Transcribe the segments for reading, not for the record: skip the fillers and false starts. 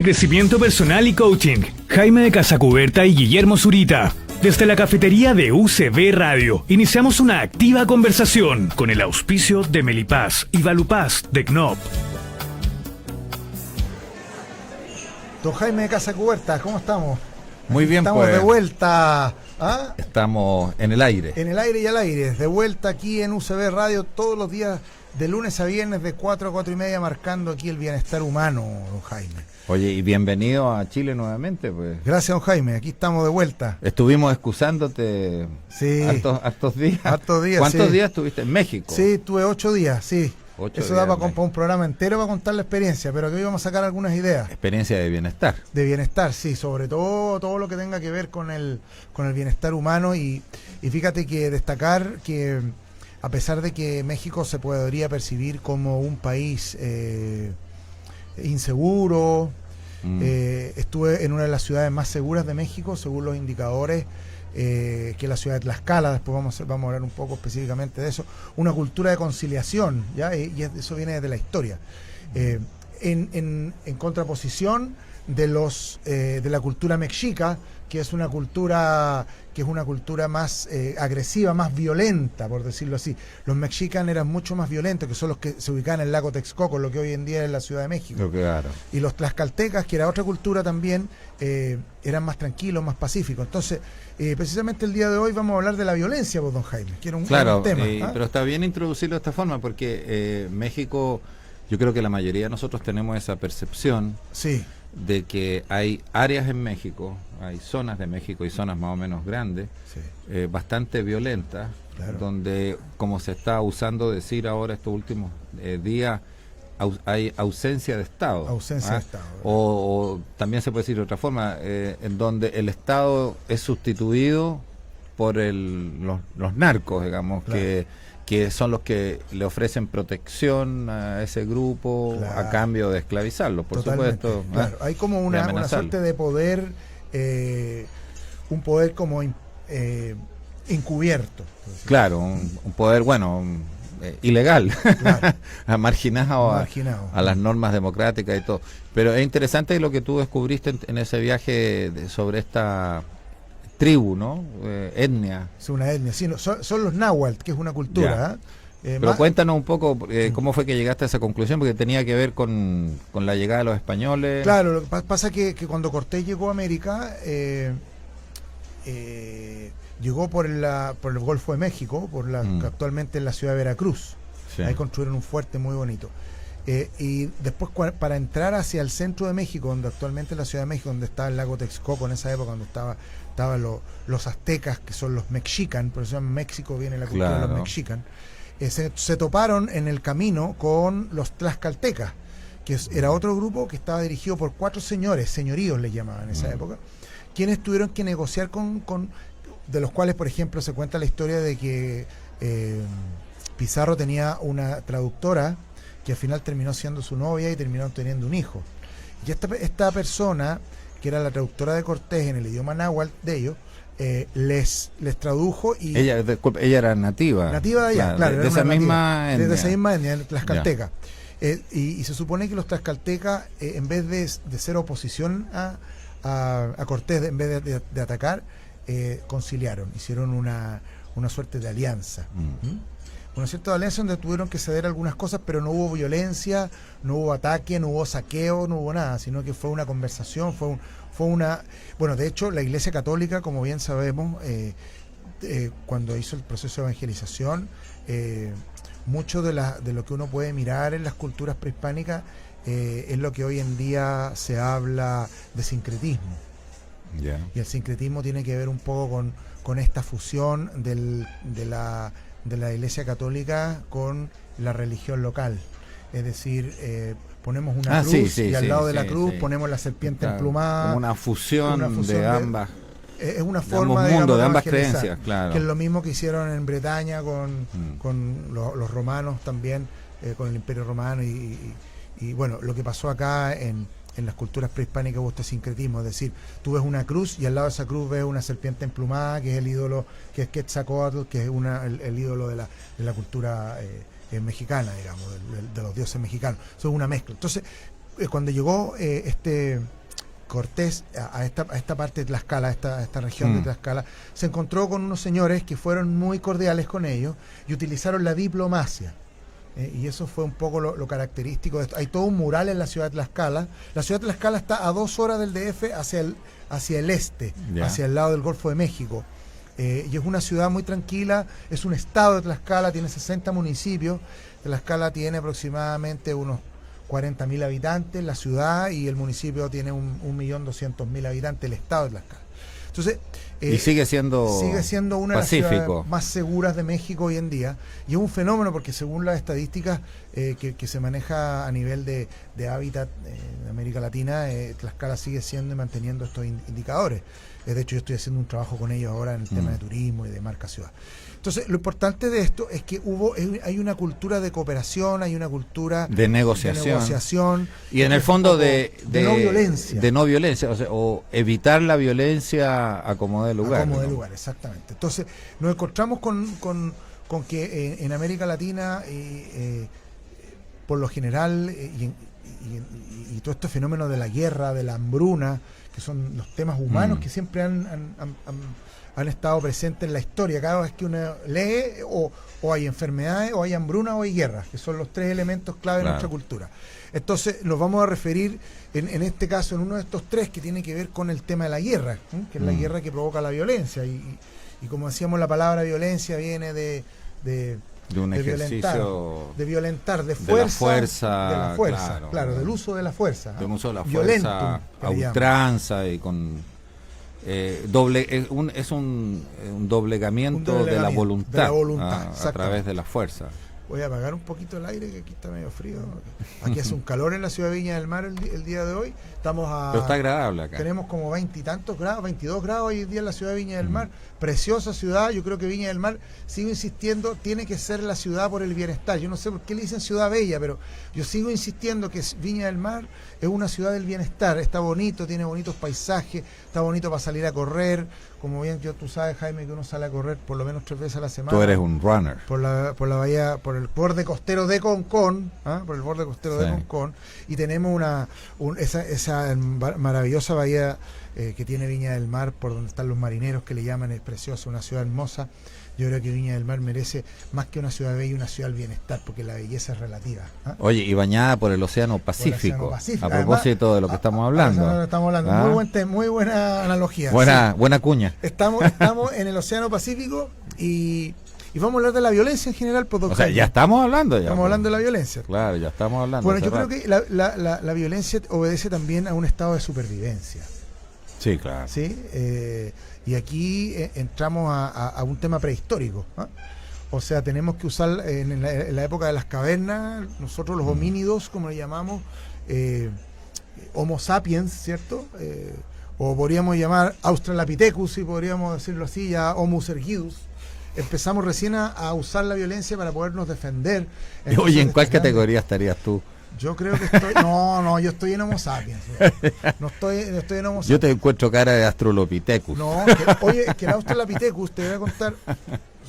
crecimiento personal y coaching, Jaime de Casacuberta y Guillermo Zurita. Desde la cafetería de UCB Radio, iniciamos una activa conversación con el auspicio de Melipaz y Valupaz de CNOP. Don Jaime de Casacuberta, ¿cómo estamos? Muy bien, estamos pues. De vuelta. ¿Ah? Estamos en el aire. En el aire y al aire. De vuelta aquí en UCB Radio todos los días, de lunes a viernes, de 4 a 4 y media, marcando aquí el bienestar humano, don Jaime. Oye, y bienvenido a Chile nuevamente, pues. Gracias, don Jaime. Aquí estamos de vuelta. Estuvimos excusándote sí. hartos días. Hartos días, ¿Cuántos sí. días estuviste en México? Sí, estuve 8 días, sí. 8 Eso días da para un programa entero para contar la experiencia, pero que hoy vamos a sacar algunas ideas. Experiencia de bienestar. De bienestar, sí, sobre todo lo que tenga que ver con el bienestar humano y fíjate que destacar que a pesar de que México se podría percibir como un país inseguro, estuve en una de las ciudades más seguras de México, según los indicadores, que es la ciudad de Tlaxcala. Después vamos a hablar un poco específicamente de eso. Una cultura de conciliación, ¿ya? Y eso viene desde la historia. En contraposición de la cultura mexica, que es una cultura más agresiva, más violenta, por decirlo así. Los mexicanos eran mucho más violentos, que son los que se ubicaban en el lago Texcoco, lo que hoy en día es la Ciudad de México. Claro. Y los tlaxcaltecas, que era otra cultura también, eran más tranquilos, más pacíficos. Entonces, precisamente el día de hoy vamos a hablar de la violencia, don Jaime, que era un tema. Pero está bien introducirlo de esta forma, porque México, yo creo que la mayoría de nosotros tenemos esa percepción. Sí. De que hay áreas en México, hay zonas de México y zonas más o menos grandes, sí, bastante violentas, claro, donde, como se está usando decir ahora estos últimos días, hay ausencia de Estado. Ausencia de Estado. O también se puede decir de otra forma, en donde el Estado es sustituido por los narcos, digamos, claro, que son los que le ofrecen protección a ese grupo, claro, a cambio de esclavizarlos, por totalmente, supuesto. Claro. Hay como una suerte de poder, un poder como encubierto. Claro, un poder, ilegal, claro, marginado a las normas democráticas y todo. Pero es interesante lo que tú descubriste en ese viaje sobre esta tribu, ¿no? Etnia. Es una etnia, sí, son los náhuatl, que es una cultura. Pero cuéntanos un poco cómo fue que llegaste a esa conclusión, porque tenía que ver con la llegada de los españoles. Claro, lo que pasa que cuando Cortés llegó a América, llegó por el Golfo de México, que actualmente es la ciudad de Veracruz. Sí. Ahí construyeron un fuerte muy bonito. Y después, para entrar hacia el centro de México, donde actualmente es la Ciudad de México, donde estaba el lago Texcoco en esa época, donde estaban los aztecas, que son los mexicanos, por eso se llama México, viene la cultura, claro, de los mexicanos, se toparon en el camino con los tlaxcaltecas, que era otro grupo que estaba dirigido por 4 señoríos le llamaban en esa época, quienes tuvieron que negociar de los cuales, por ejemplo, se cuenta la historia de que Pizarro tenía una traductora que al final terminó siendo su novia y terminaron teniendo un hijo. Y esta persona, que era la traductora de Cortés en el idioma náhuatl de ellos, les tradujo y... Ella era nativa. Nativa de allá, claro. De esa misma etnia. De esa misma etnia, tlaxcalteca. Y se supone que los tlaxcaltecas, en vez de ser oposición a Cortés, en vez de atacar, conciliaron, hicieron una suerte de alianza. Una cierta alianza donde tuvieron que ceder algunas cosas, pero no hubo violencia, no hubo ataque, no hubo saqueo, no hubo nada, sino que fue una conversación, bueno, de hecho, la Iglesia Católica, como bien sabemos, cuando hizo el proceso de evangelización, mucho de lo que uno puede mirar en las culturas prehispánicas es lo que hoy en día se habla de sincretismo. Yeah. Y el sincretismo tiene que ver un poco con esta fusión de la Iglesia Católica con la religión local. Es decir, ponemos una cruz y al lado de la cruz ponemos la serpiente emplumada. Como una fusión de ambas. Es una forma de ambas creencias, claro. Que es lo mismo que hicieron en Bretaña con los romanos también, con el Imperio Romano y bueno, lo que pasó acá en las culturas prehispánicas hubo este sincretismo, es decir, tú ves una cruz y al lado de esa cruz ves una serpiente emplumada, que es el ídolo, que es Quetzalcóatl, que es el ídolo de la cultura mexicana, digamos, de los dioses mexicanos. Eso es una mezcla. Entonces, cuando llegó este Cortés a esta parte de Tlaxcala, a esta región de Tlaxcala, se encontró con unos señores que fueron muy cordiales con ellos y utilizaron la diplomacia. Y eso fue un poco lo característico de esto. Hay todo un mural en la ciudad de Tlaxcala. La ciudad de Tlaxcala está a 2 horas del DF hacia el este, hacia el lado del Golfo de México. Y es una ciudad muy tranquila, es un estado de Tlaxcala, tiene 60 municipios. Tlaxcala tiene aproximadamente unos 40.000 habitantes, la ciudad, y el municipio tiene 1.200.000 habitantes, el estado de Tlaxcala. Entonces, y sigue siendo una pacífico, de las ciudades más seguras de México hoy en día, y es un fenómeno porque según las estadísticas que se maneja a nivel de hábitat de América Latina, Tlaxcala sigue siendo y manteniendo estos indicadores. De hecho, yo estoy haciendo un trabajo con ellos ahora en el tema de turismo y de marca ciudad. Entonces, lo importante de esto es que hay una cultura de cooperación, hay una cultura de negociación y en el fondo de no violencia. De no violencia, o evitar la violencia a como dé lugar. A como dé lugar, exactamente. Entonces, nos encontramos con que en América Latina, por lo general, y todo este fenómeno de la guerra, de la hambruna, que son los temas humanos que siempre han estado presentes en la historia. Cada vez que uno lee, o hay enfermedades, o hay hambruna, o hay guerra, que son los 3 elementos clave de nuestra cultura. Entonces nos vamos a referir en este caso en uno de estos 3 que tiene que ver con el tema de la guerra, que es la guerra que provoca la violencia, y como decíamos, la palabra violencia viene de un ejercicio de violentar, de la fuerza, claro, del uso de la fuerza, de un uso de la fuerza a ultranza y con es un doblegamiento de la voluntad, a través de la fuerza. Voy a apagar un poquito el aire, que aquí está medio frío. Aquí hace un calor en la ciudad de Viña del Mar el día de hoy. Pero está agradable acá. Tenemos como 20 y tantos grados, 22 grados hoy día en la ciudad de Viña del Mar. Preciosa ciudad. Yo creo que Viña del Mar, sigo insistiendo, tiene que ser la ciudad por el bienestar. Yo no sé por qué le dicen ciudad bella, pero yo sigo insistiendo que Viña del Mar es una ciudad del bienestar. Está bonito, tiene bonitos paisajes, está bonito para salir a correr. Como bien tú sabes, Jaime, que uno sale a correr por lo menos 3 veces a la semana. Tú eres un runner. Por la bahía, por el borde costero de Concón, por el borde costero de Concón, y tenemos esa maravillosa bahía que tiene Viña del Mar, por donde están los marineros, que le llaman, es preciosa, una ciudad hermosa. Yo creo que Viña del Mar merece más que una ciudad bella, una ciudad del bienestar, porque la belleza es relativa. Oye, y bañada por el Océano Pacífico. A propósito de lo que estamos hablando. Estamos hablando. Muy buena analogía. Buena cuña. Estamos en el Océano Pacífico y vamos a hablar de la violencia en general. O sea, ya estamos hablando. Estamos hablando de la violencia. Claro, ya estamos hablando. Bueno, yo creo que la violencia obedece también a un estado de supervivencia. Sí, claro. ¿Sí? Y aquí entramos a un tema prehistórico. O sea, tenemos que usar en la época de las cavernas, nosotros los homínidos, como le llamamos, Homo sapiens, ¿cierto? O podríamos llamar Australopithecus, si podríamos decirlo así, ya Homo erguidus. Empezamos recién a usar la violencia para podernos defender. Oye, ¿en cuál categoría estarías tú? Yo creo que estoy... No, yo estoy en Homo sapiens. No estoy en Homo sapiens. Yo te encuentro cara de Australopithecus. No, oye, es que el Australopithecus, te voy a contar,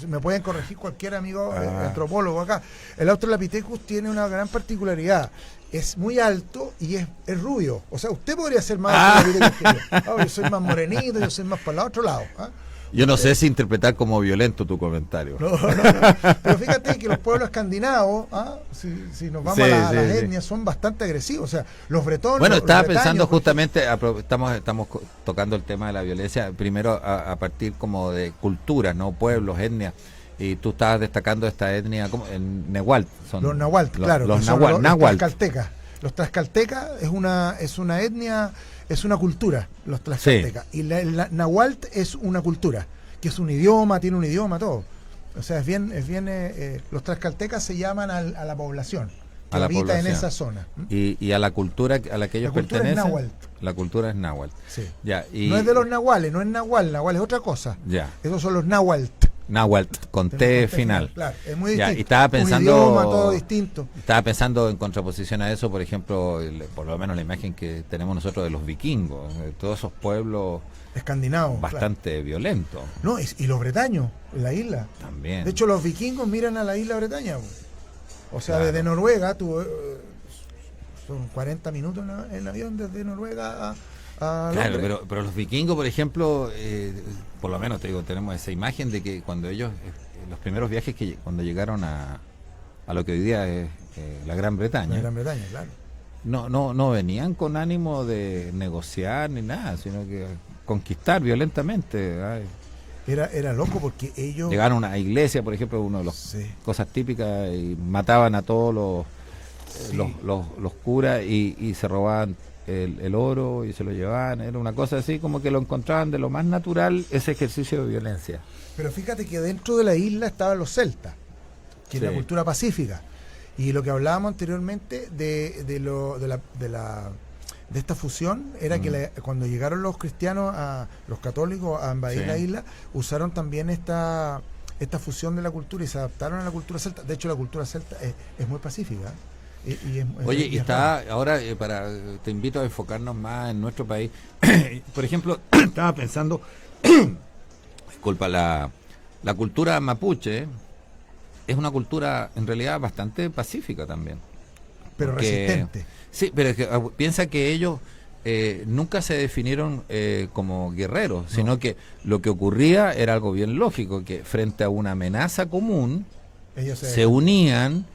me pueden corregir cualquier amigo antropólogo acá. El Australopithecus tiene una gran particularidad. Es muy alto y es rubio. O sea, usted podría ser más Australopithecus que yo. Yo soy más morenito, yo soy más para el otro lado. Yo no sé si interpretar como violento tu comentario. No. Pero fíjate que los pueblos escandinavos, si nos vamos a las etnias, son bastante agresivos. O sea, los bretones. Bueno, estaba pensando justamente, estamos tocando el tema de la violencia, primero a partir como de culturas, ¿no? Pueblos, etnias. Y tú estabas destacando esta etnia, como en Nahuatl. Los Nahuatl, claro. Los Tlaxcaltecas. Los Tlaxcaltecas es una etnia. Es una cultura, los tlaxcaltecas. Sí. Y la Nahuatl es una cultura, que es un idioma, tiene un idioma, todo. O sea, los tlaxcaltecas se llaman a la población que habita en esa zona. Y a la cultura a la que ellos pertenecen. La cultura es náhuatl. La cultura es náhuatl. Sí. Ya, no es de los nahuales, no es nahual es otra cosa. Ya. Esos son los náhuatl. Náhuatl, con T final. Claro, es muy distinto. Ya, y estaba pensando, un idioma, todo distinto. Estaba pensando en contraposición a eso, por ejemplo, por lo menos la imagen que tenemos nosotros de los vikingos, de todos esos pueblos escandinavos, bastante violentos. No, y los bretaños, en la isla. También. De hecho, los vikingos miran a la isla Bretaña. O sea, desde Noruega, son 40 minutos en avión desde Noruega al Claro, hombre. pero los vikingos, por ejemplo, por lo menos te digo, tenemos esa imagen de que cuando ellos, los primeros viajes cuando llegaron a lo que hoy día es la Gran Bretaña, En Gran Bretaña, claro. no venían con ánimo de negociar ni nada, sino que conquistar violentamente. Ay. Era loco porque ellos... Llegaron a una iglesia, por ejemplo, una de las Sí. cosas típicas, y mataban a todos los curas y se robaban el oro y se lo llevaban. Era una cosa así, como que lo encontraban de lo más natural, ese ejercicio de violencia. Pero fíjate que dentro de la isla estaban los celtas, que es la Sí. cultura pacífica. Y lo que hablábamos anteriormente de esta fusión era que cuando llegaron los cristianos, los católicos a invadir Sí. la isla, usaron también esta fusión de la cultura y se adaptaron a la cultura celta. De hecho, la cultura celta es muy pacífica. Oye, y está está ahora, te invito a enfocarnos más en nuestro país. Por ejemplo, estaba pensando, disculpa, la cultura mapuche es una cultura en realidad bastante pacífica también. pero Porque- resistente. Sí, pero es que, piensa que ellos nunca se definieron como guerreros, sino que lo que ocurría era algo bien lógico, que frente a una amenaza común Ellos se unían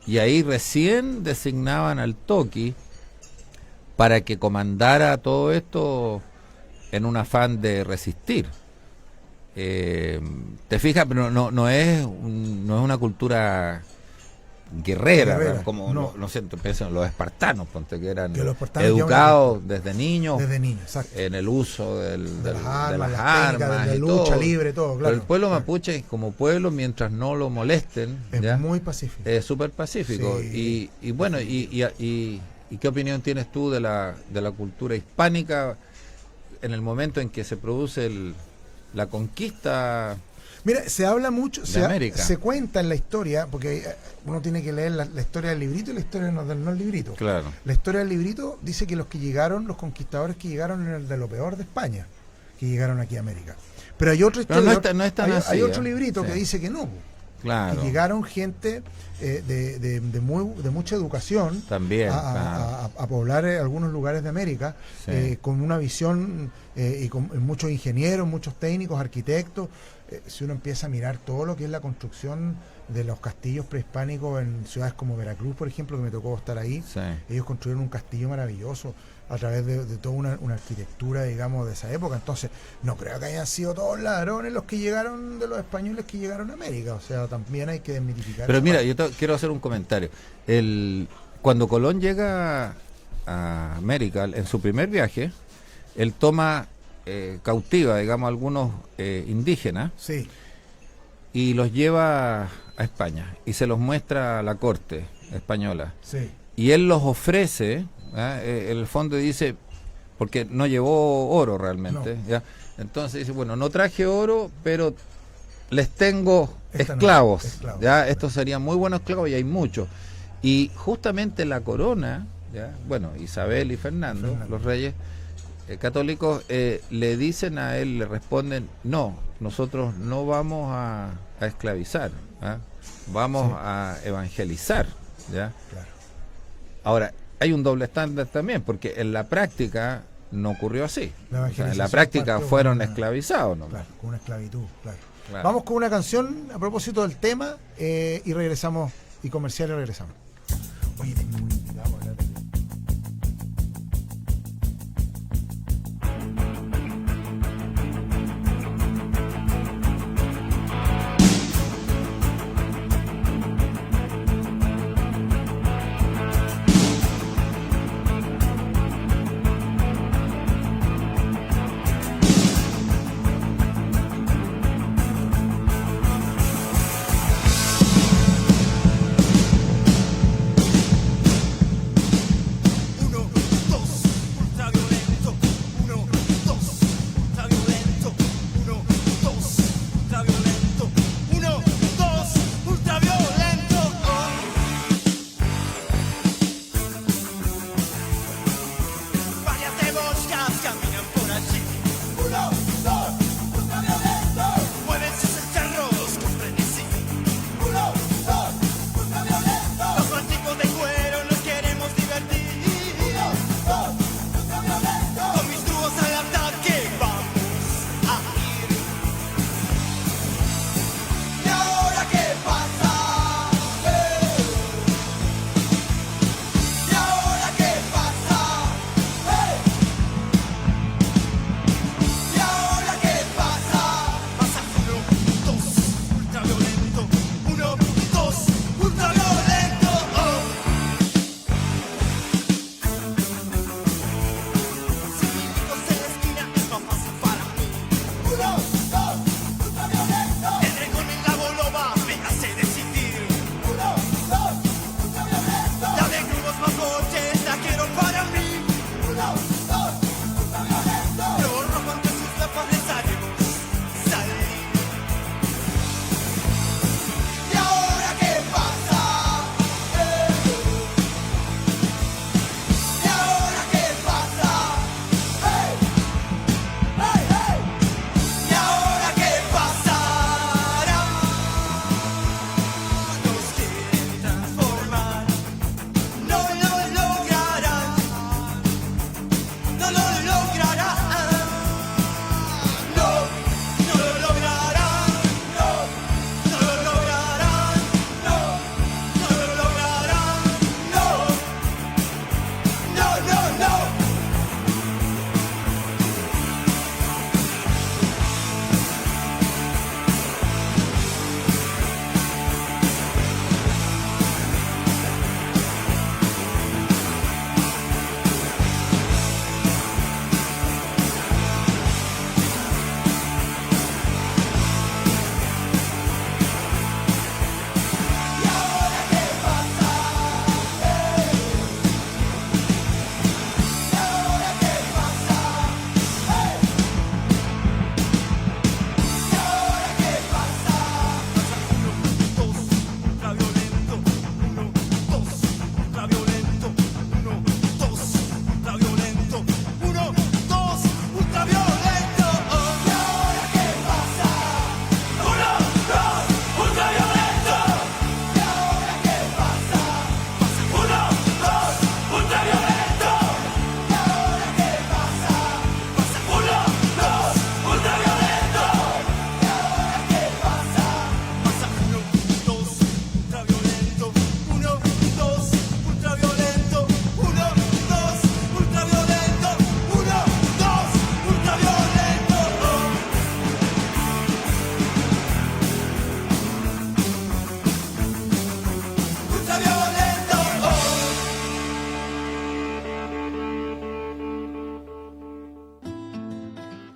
y ahí recién designaban al Toqui para que comandara todo esto en un afán de resistir. Te fijas, pero no es una cultura guerrera, Guerrera, como no. no sé, pienso en los espartanos, ponte que eran Que los espartanos educados desde niños desde niños, exacto. en el uso De de las las armas, las armas técnicas, de la y lucha todo. libre, todo, Pero claro. el pueblo Claro. mapuche, como pueblo, mientras no lo molesten, Es ¿ya? muy pacífico. Es súper pacífico. Sí. Y bueno, y qué opinión tienes tú de la cultura hispánica en el momento en que se produce la conquista? Mira, se habla mucho, De América. se cuenta en la historia, porque uno tiene que leer la historia del librito y la historia del no librito. Claro. La historia del librito dice que los conquistadores que llegaron en el de lo peor de España, que llegaron aquí a América. Pero hay otra Pero historia, no es tan hay así, otro ¿eh? librito Sí. que dice que no, Claro. que llegaron gente de mucha educación También, a, claro. a poblar algunos lugares de América, Sí. con una visión y con muchos ingenieros, muchos técnicos, arquitectos. Si uno empieza a mirar todo lo que es la construcción de los castillos prehispánicos en ciudades como Veracruz, por ejemplo, que me tocó estar ahí, Sí. ellos construyeron un castillo maravilloso a través de toda una arquitectura, digamos, de esa época. Entonces, no creo que hayan sido todos ladrones los que llegaron, de los españoles que llegaron a América. O sea, también hay que desmitificar. Pero esa mira, parte. yo quiero hacer un comentario. Cuando Colón llega a América, en su primer viaje, él toma cautiva, digamos, algunos indígenas Sí, y los lleva a España y se los muestra a la corte española. sí. Y él los ofrece, en el fondo dice, porque no llevó oro realmente, No. ¿ya? Entonces dice, bueno, no traje oro, pero les tengo Esta no, esclavos, esclavos, ¿ya? claro. Estos serían muy buenos esclavos y hay muchos. Y justamente la corona, ¿ya? Bueno, Isabel y Fernando, los reyes católicos, le dicen a él, le responden, no, nosotros no vamos a esclavizar, ¿ah? Vamos Sí. a evangelizar, ¿ya? Claro. Ahora, hay un doble estándar también, porque en la práctica no ocurrió así. La O sea, en la evangelización práctica partió fueron con una- esclavizados, ¿no? Claro, con una esclavitud, claro. Claro. Vamos con una canción a propósito del tema y regresamos, y comercial y regresamos. Oye, tengo un invitado para hablar de-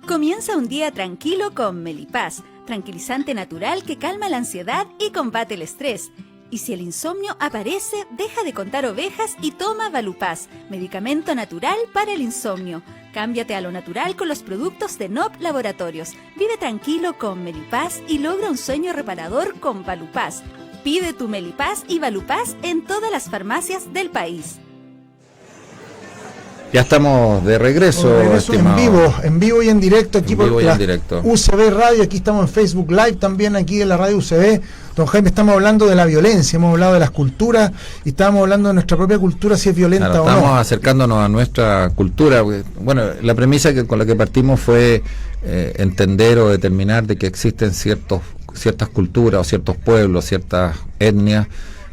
Comienza un día tranquilo con Melipaz, tranquilizante natural que calma la ansiedad y combate el estrés. Y si el insomnio aparece, deja de contar ovejas y toma Valupaz, medicamento natural para el insomnio. Cámbiate a lo natural con los productos de NOP Laboratorios. Vive tranquilo con Melipaz y logra un sueño reparador con Valupaz. Pide tu Melipaz y Valupaz en todas las farmacias del país. Ya estamos de regreso, en vivo y en directo aquí por la UCB Radio. Aquí estamos en Facebook Live, también aquí en la radio UCB. Don Jaime, estamos hablando de la violencia, hemos hablado de las culturas y estábamos hablando de nuestra propia cultura, si es violenta o no. Estamos acercándonos a nuestra cultura. Bueno, la premisa con la que partimos fue entender o determinar de que existen ciertas culturas o ciertos pueblos, ciertas etnias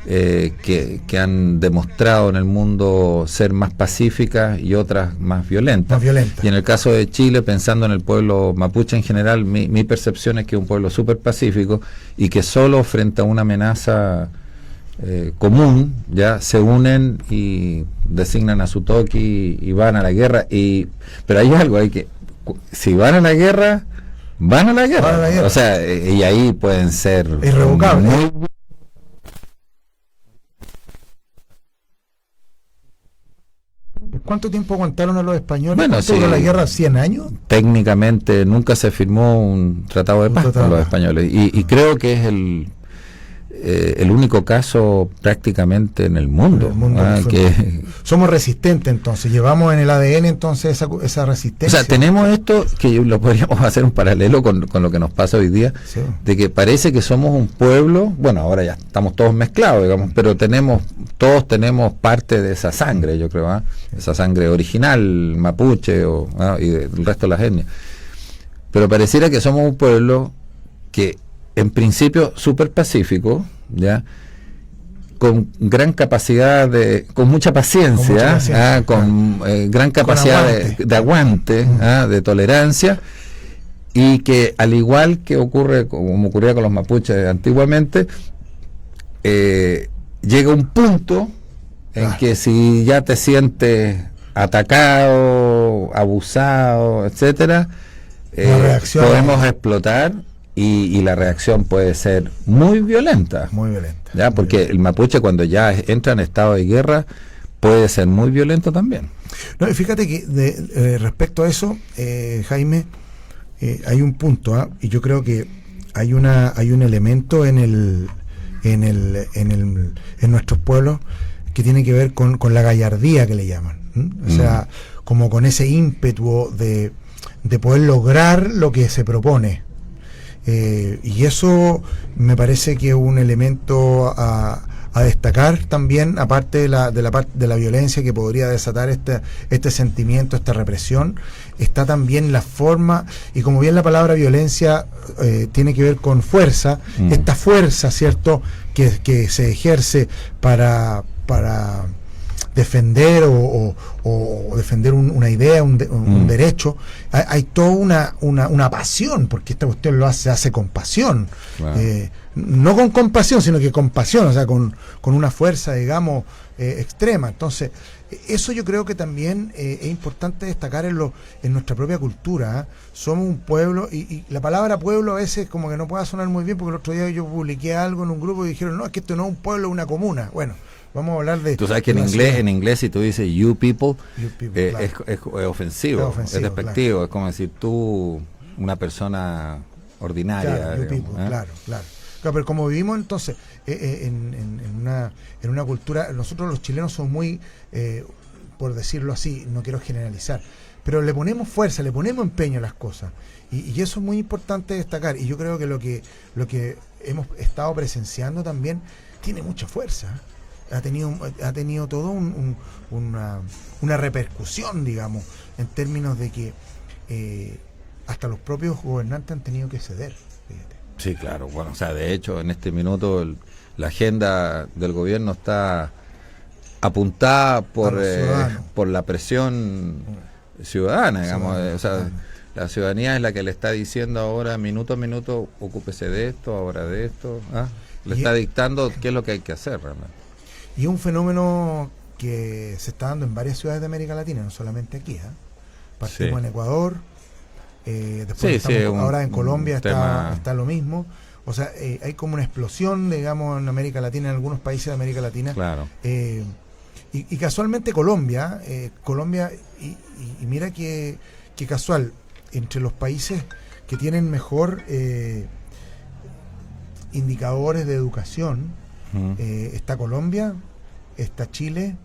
que han demostrado en el mundo ser más pacíficas y otras más violentas. Y en el caso de Chile, pensando en el pueblo mapuche en general, mi percepción es que es un pueblo súper pacífico y que solo frente a una amenaza común ya se unen y designan a su toqui y van a la guerra. Pero hay algo, si van a la guerra, van a la guerra. O sea, y ahí pueden ser irrevocables. ¿Cuánto tiempo aguantaron a los españoles? Bueno, duró la guerra? ¿100 años? Técnicamente nunca se firmó un tratado de paz con los españoles y creo que es el único caso prácticamente en el mundo, que somos resistentes. Entonces llevamos en el ADN entonces esa resistencia. O sea, tenemos esto que lo podríamos hacer un paralelo con lo que nos pasa hoy día, sí, de que parece que somos un pueblo, bueno, ahora ya estamos todos mezclados, digamos, pero todos tenemos parte de esa sangre, yo creo, esa sangre original mapuche y del resto de las etnias, pero pareciera que somos un pueblo que en principio súper pacífico, ya, con gran capacidad con mucha paciencia, con gran capacidad de aguante, de tolerancia, y que al igual que como ocurría con los mapuches antiguamente, llega un punto en que si ya te sientes atacado, abusado, etcétera, podemos explotar. Y la reacción puede ser muy violenta. Muy violenta. ¿Ya? Porque el mapuche, cuando ya entra en estado de guerra, puede ser muy violento también. No, y fíjate que respecto a eso, Jaime, hay un punto, y yo creo que hay un elemento en nuestros pueblos que tiene que ver con la gallardía que le llaman. O sea, como con ese ímpetu de poder lograr lo que se propone. Y eso me parece que es un elemento a destacar también, aparte de la violencia que podría desatar este sentimiento, esta represión. Está también la forma, y como bien la palabra violencia tiene que ver con fuerza, esta fuerza, ¿cierto?, que se ejerce para defender o defender una idea, un derecho. Hay toda una pasión, porque esta cuestión se hace con pasión, claro. No con compasión, sino que con pasión, o sea, con una fuerza, digamos, extrema. Entonces, eso yo creo que también es importante destacar en nuestra propia cultura. Somos un pueblo, y la palabra pueblo a veces como que no puede sonar muy bien, porque el otro día yo publiqué algo en un grupo y dijeron, no, es que esto no es un pueblo, es una comuna. Bueno, vamos a hablar de... Tú sabes que en inglés si tú dices you people, claro, es ofensivo, es despectivo, claro. Es como decir tú, una persona ordinaria. Claro, digamos, people, claro. Pero como vivimos entonces en una cultura, nosotros los chilenos somos muy, por decirlo así, no quiero generalizar, pero le ponemos fuerza, le ponemos empeño a las cosas, y eso es muy importante destacar, y yo creo que lo que hemos estado presenciando también tiene mucha fuerza. Ha tenido todo una repercusión, la en términos de que hasta los propios gobernantes han tenido que ceder. Fíjate. Sí, claro. Bueno, o sea, de hecho, en este minuto la agenda del gobierno está apuntada por la presión ciudadana, digamos. O sea, la ciudadanía es la que le está diciendo ahora, minuto a minuto, ocúpese de esto, ahora de esto. Le está dictando qué es lo que hay que hacer realmente. Y un fenómeno que se está dando en varias ciudades de América Latina, no solamente aquí. Partimos en Ecuador, Después ahora en Colombia está lo mismo. O sea, hay como una explosión, digamos, en América Latina, en algunos países de América Latina. Claro. Y casualmente Colombia, y mira que casual, entre los países que tienen mejor indicadores de educación, está Colombia, está Chile,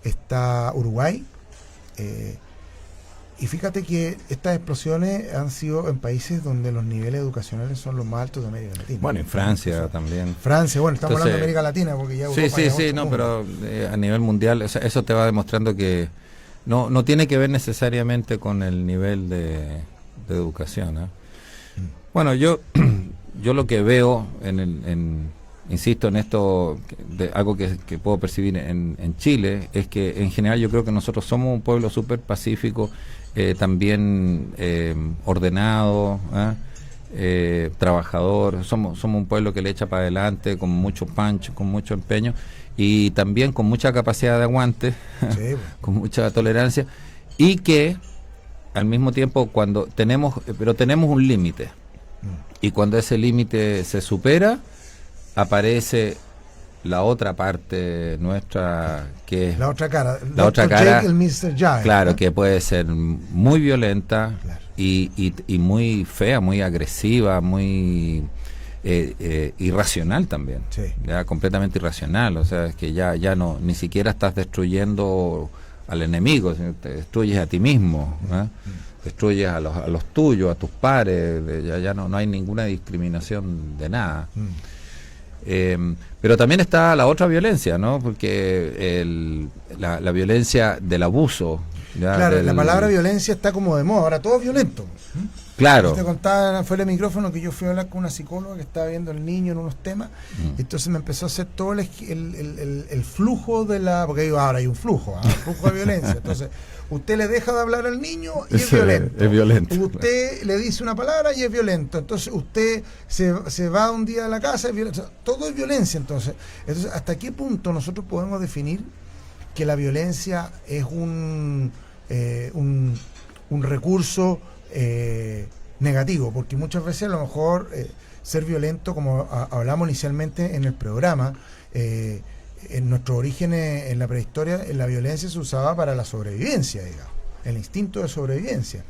está Uruguay, y fíjate que estas explosiones han sido en países donde los niveles educacionales son los más altos de América Latina. Bueno, en Francia también. Francia, bueno, estamos hablando de América Latina porque ya Europa sí, no, pero a nivel mundial, o sea, eso te va demostrando que no tiene que ver necesariamente con el nivel de educación, ¿eh? Bueno, yo lo que veo insisto en esto, algo que puedo percibir en Chile, es que en general yo creo que nosotros somos un pueblo súper pacífico, también ordenado, trabajador, somos un pueblo que le echa para adelante con mucho punch, con mucho empeño y también con mucha capacidad de aguante, sí, con mucha tolerancia, y que al mismo tiempo tenemos un límite, y cuando ese límite se supera, aparece la otra parte nuestra, que es la otra cara, Jake, el Mr. Jake, claro, ¿no? que puede ser muy violenta, claro, y muy fea, muy agresiva, muy irracional también, sí, ya completamente irracional. O sea, es que ya no, ni siquiera estás destruyendo al enemigo, sino te destruyes a ti mismo, destruyes a los tuyos, a tus pares, ya no hay ninguna discriminación de nada. Pero también está la otra violencia, ¿no? Porque la violencia del abuso. Claro, la palabra violencia está como de moda, ahora todo es violento. Claro. Yo te contaba fuera del micrófono que yo fui a hablar con una psicóloga que estaba viendo al niño en unos temas, entonces me empezó a hacer todo el flujo porque digo, ahora hay un flujo de violencia, entonces usted le deja de hablar al niño y es violento. Es violento. Usted le dice una palabra y es violento. Entonces usted se va un día de la casa, es violento. Todo es violencia. Entonces, ¿hasta qué punto nosotros podemos definir que la violencia es un recurso negativo? Porque muchas veces a lo mejor ser violento, como hablamos inicialmente en el programa, en nuestros orígenes, en la prehistoria, la violencia se usaba para la sobrevivencia, digamos, el instinto de sobrevivencia.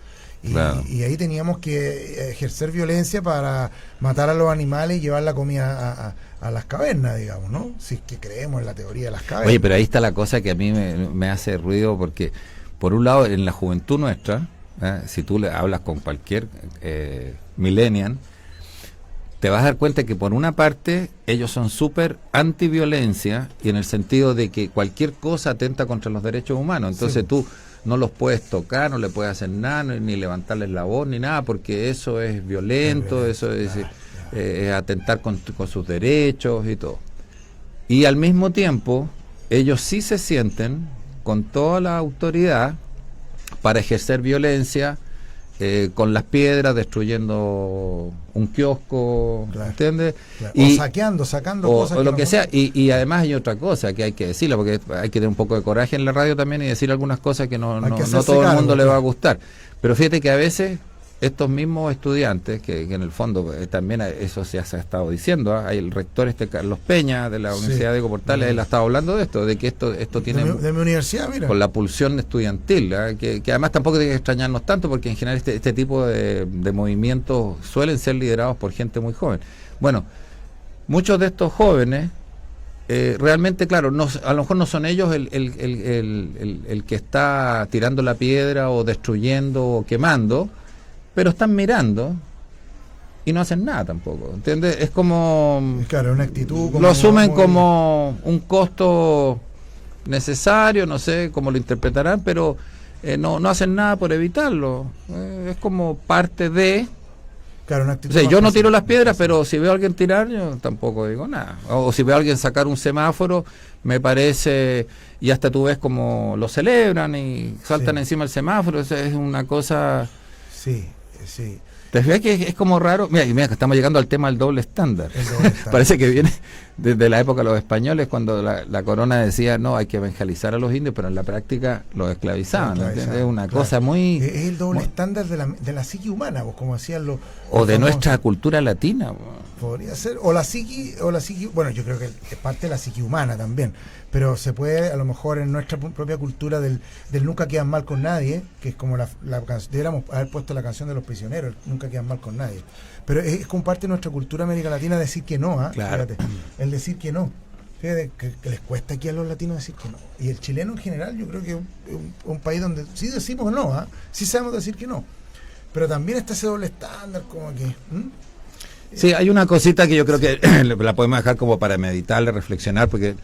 Claro. Y ahí teníamos que ejercer violencia para matar a los animales y llevar la comida a las cavernas, digamos, ¿no? Si es que creemos en la teoría de las cavernas. Oye, pero ahí está la cosa que a mí me hace ruido, porque por un lado, en la juventud nuestra, si tú le hablas con cualquier millennial, te vas a dar cuenta que por una parte ellos son súper antiviolencia, y en el sentido de que cualquier cosa atenta contra los derechos humanos. Entonces sí, tú no los puedes tocar, no le puedes hacer nada, ni levantarles la voz, ni nada, porque eso es violento, eso es atentar con sus derechos y todo. Y al mismo tiempo, ellos sí se sienten con toda la autoridad para ejercer violencia, con las piedras, destruyendo un kiosco, claro, ¿entiendes? Claro. O sacando cosas. O lo que sea. Y además hay otra cosa que hay que decirla, porque hay que tener un poco de coraje en la radio también y decir algunas cosas que no todo el mundo le va a gustar. Pero fíjate que a veces estos mismos estudiantes, que en el fondo también eso se ha estado diciendo, hay el rector Carlos Peña de la Universidad de Portales, él ha estado hablando de esto, de que esto tiene de mi universidad, mira, con la pulsión estudiantil, que además tampoco tiene que extrañarnos tanto, porque en general este tipo de movimientos suelen ser liderados por gente muy joven. Bueno, muchos de estos jóvenes realmente, claro, a lo mejor no son ellos el que está tirando la piedra o destruyendo o quemando, pero están mirando y no hacen nada tampoco, ¿entiendes? Es como... Claro, una actitud... Lo asumen como un costo necesario, no sé cómo lo interpretarán, pero no hacen nada por evitarlo. Es como parte de... Claro, una actitud... O sea, yo no tiro las piedras, pero si veo a alguien tirar, yo tampoco digo nada. O si veo a alguien sacar un semáforo, me parece... Y hasta tú ves como lo celebran y saltan encima del semáforo. O sea, es una cosa... Sí. Sí. ¿Te fijas que es como raro? Mira, que estamos llegando al tema del doble estándar. El doble estándar. Parece que viene desde la época de los españoles, cuando la corona decía, no, hay que evangelizar a los indios, pero en la práctica los esclavizaban. Es una cosa muy... Es el doble estándar de la psique humana, pues, como decían los... O de nuestra cultura latina. Podría ser, o la psique, bueno, yo creo que es parte de la psique humana también, pero se puede, a lo mejor en nuestra propia cultura del nunca quedan mal con nadie, que es como deberíamos haber puesto la canción de los prisioneros, nunca quedan mal con nadie, pero es como parte de nuestra cultura América Latina decir que no, claro. Fíjate, el decir que no, fíjate que les cuesta aquí a los latinos decir que no, y el chileno en general yo creo que es un país donde sí decimos no, sí sabemos decir que no, pero también está ese doble estándar como que... Sí, hay una cosita que yo creo que la podemos dejar como para meditarle, reflexionar, porque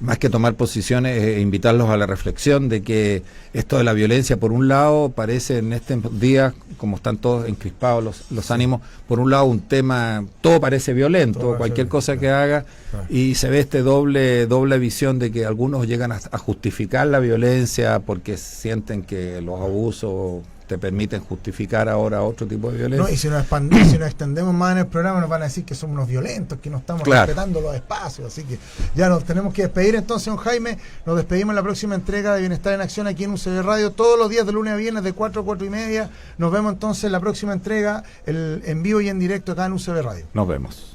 más que tomar posiciones, invitarlos a la reflexión de que esto de la violencia, por un lado, parece en estos días, como están todos encrispados los ánimos, por un lado un tema, todo parece violento, cualquier cosa que haga, y se ve doble visión de que algunos llegan a justificar la violencia porque sienten que los abusos te permiten justificar ahora otro tipo de violencia. No, y si nos extendemos más en el programa nos van a decir que somos unos violentos, que no estamos respetando los espacios, así que ya nos tenemos que despedir entonces, don Jaime. Nos despedimos en la próxima entrega de Bienestar en Acción aquí en UCB Radio, todos los días de lunes a viernes de 4 a 4 y media. Nos vemos entonces en la próxima entrega, en vivo y en directo acá en UCB Radio. Nos vemos.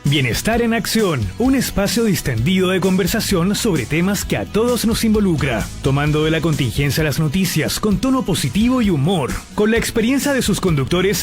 Bienestar en Acción, un espacio distendido de conversación sobre temas que a todos nos involucra, tomando de la contingencia las noticias con tono positivo y humor, con la experiencia de sus conductores